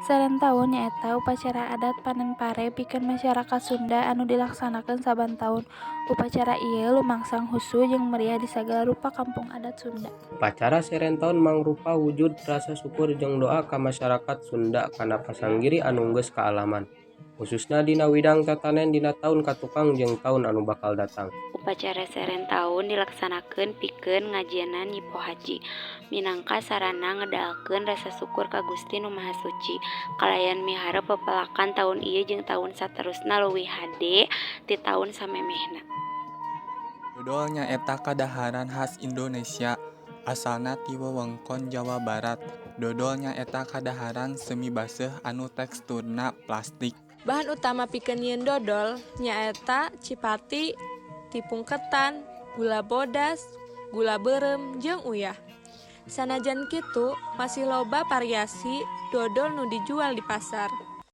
Sareng nyaeta upacara adat panen pare pikeun masyarakat Sunda anu dilaksanakeun saban taun. Upacara ieu lumangsang husu jeung meriah di sagala rupa kampung adat Sunda. Upacara serentown mangrupa wujud rasa syukur jeung doa ka masyarakat Sunda kana pasanggiri anu geus kaalaman. Khususna dina widang tatanen dina taun katukang jeung taun anu bakal datang. Upacara serentaun dilaksanakeun pikeun ngajienan Nyi Poh Haji minangka sarana ngedalkeun rasa syukur ka Gusti Nu Maha Suci kalayan miharep pepelakan taun ieu jeung taun saterusna leuwih hade ti taun samemehna. Dodol nyaeta kadaharan khas Indonesia asalna ti wewengkon Jawa Barat. Dodol nyaeta kadaharan semi baseuh anu teksturna plastik. Bahan utama pikeun nyieun dodol nyaeta cipati, tepung ketan, gula bodas, gula beureum, jeung uyah. Sanajan kitu, masih loba variasi dodol nu dijual di pasar.